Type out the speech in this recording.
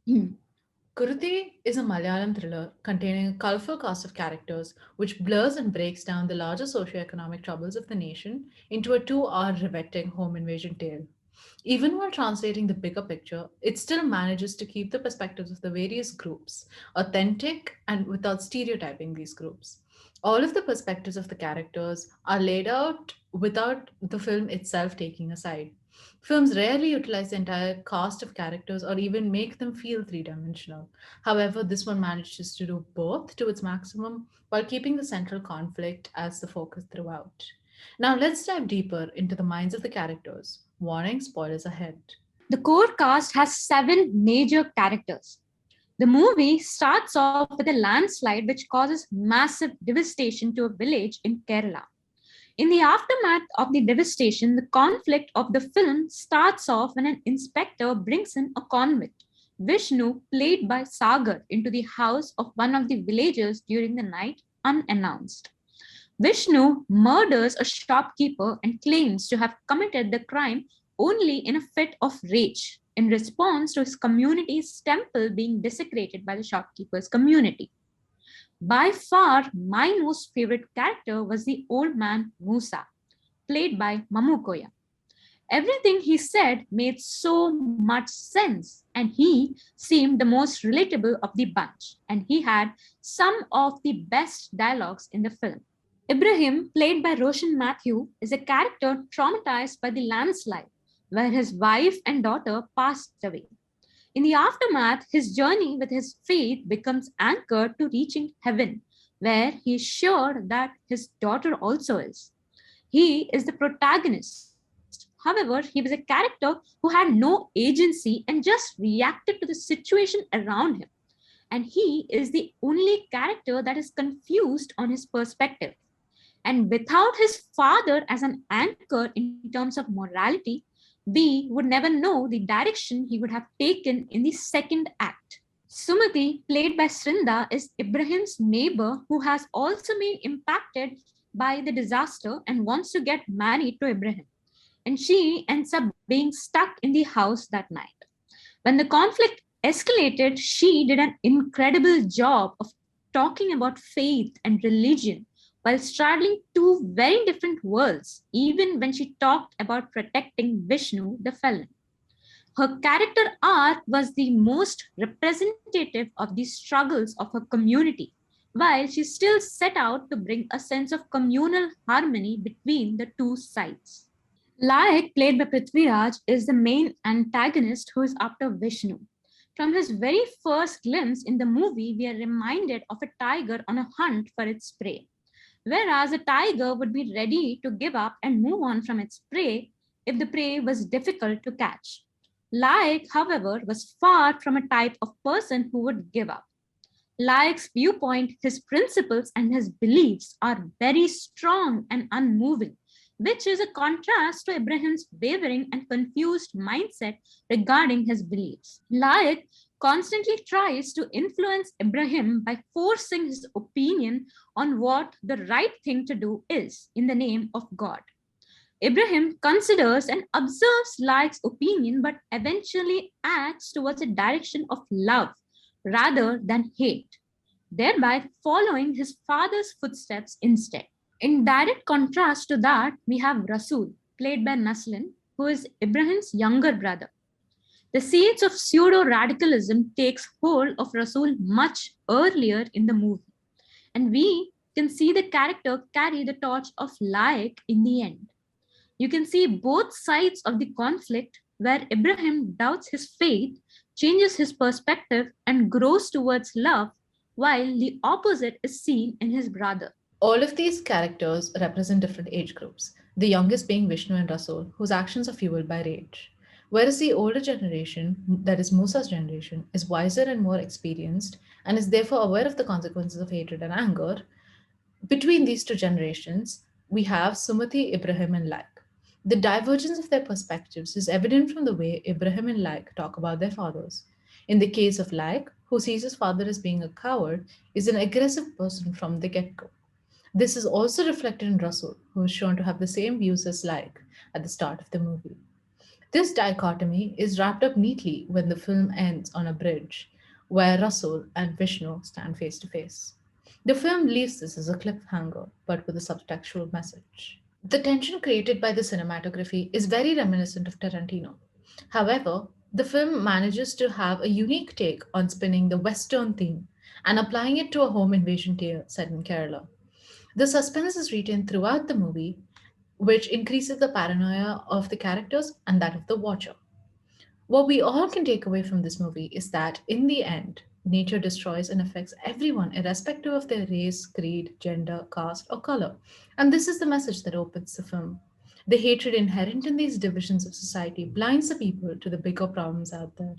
Kuruthi is a Malayalam thriller containing a colorful cast of characters which blurs and breaks down the larger socio-economic troubles of the nation into a 2-hour riveting home invasion tale. Even while translating the bigger picture, it still manages to keep the perspectives of the various groups authentic and without stereotyping these groups. All of the perspectives of the characters are laid out without the film itself taking a side. Films rarely utilize the entire cast of characters or even make them feel three dimensional. However, this one manages to do both to its maximum while keeping the central conflict as the focus throughout. Now, let's dive deeper into the minds of the characters. Warning, spoilers ahead. The core cast has 7 major characters. The movie starts off with a landslide which causes massive devastation to a village in Kerala. In the aftermath of the devastation, the conflict of the film starts off when an inspector brings in a convict, Vishnu, played by Sagar, into the house of one of the villagers during the night unannounced. Vishnu murders a shopkeeper and claims to have committed the crime only in a fit of rage in response to his community's temple being desecrated by the shopkeeper's community. By far, my most favorite character was the old man Musa, played by Mamukoya. Everything he said made so much sense, and he seemed the most relatable of the bunch, and he had some of the best dialogues in the film. Ibrahim, played by Roshan Matthew, is a character traumatized by the landslide, where his wife and daughter passed away. In the aftermath, his journey with his faith becomes anchored to reaching heaven, where he is sure that his daughter also is. He is the protagonist. However, he was a character who had no agency and just reacted to the situation around him. And he is the only character that is confused on his perspective. And without his father as an anchor in terms of morality, B would never know the direction he would have taken in the second act. Sumati, played by Srinda, is Ibrahim's neighbor who has also been impacted by the disaster and wants to get married to Ibrahim. And she ends up being stuck in the house that night. When the conflict escalated, she did an incredible job of talking about faith and religion while straddling two very different worlds, even when she talked about protecting Vishnu, the felon. Her character arc was the most representative of the struggles of her community, while she still set out to bring a sense of communal harmony between the two sides. Laik, played by Prithviraj, is the main antagonist who is after Vishnu. From his very first glimpse in the movie, we are reminded of a tiger on a hunt for its prey. Whereas a tiger would be ready to give up and move on from its prey if the prey was difficult to catch. Laik, however, was far from a type of person who would give up. Laik's viewpoint, his principles, and his beliefs are very strong and unmoving, which is a contrast to Ibrahim's wavering and confused mindset regarding his beliefs. Laik constantly tries to influence Ibrahim by forcing his opinion on what the right thing to do is in the name of God. Ibrahim considers and observes Laik's opinion but eventually acts towards a direction of love rather than hate, thereby following his father's footsteps instead. In direct contrast to that, we have Rasul, played by Naslin, who is Ibrahim's younger brother. The seeds of pseudo-radicalism takes hold of Rasul much earlier in the movie, and we can see the character carry the torch of Laik in the end. You can see both sides of the conflict where Ibrahim doubts his faith, changes his perspective, and grows towards love, while the opposite is seen in his brother. All of these characters represent different age groups, the youngest being Vishnu and Rasul, whose actions are fueled by rage. Whereas the older generation, that is Musa's generation, is wiser and more experienced and is therefore aware of the consequences of hatred and anger. Between these two generations, we have Sumati, Ibrahim, and Laik. The divergence of their perspectives is evident from the way Ibrahim and Laik talk about their fathers. In the case of Laik, who sees his father as being a coward, is an aggressive person from the get go. This is also reflected in Russell, who is shown to have the same views as Laik at the start of the movie. This dichotomy is wrapped up neatly when the film ends on a bridge where Rasul and Vishnu stand face to face. The film leaves this as a cliffhanger, but with a subtextual message. The tension created by the cinematography is very reminiscent of Tarantino. However, the film manages to have a unique take on spinning the Western theme and applying it to a home invasion tale set in Kerala. The suspense is retained throughout the movie, which increases the paranoia of the characters and that of the watcher. What we all can take away from this movie is that, in the end, nature destroys and affects everyone, irrespective of their race, creed, gender, caste, or color. And this is the message that opens the film. The hatred inherent in these divisions of society blinds the people to the bigger problems out there.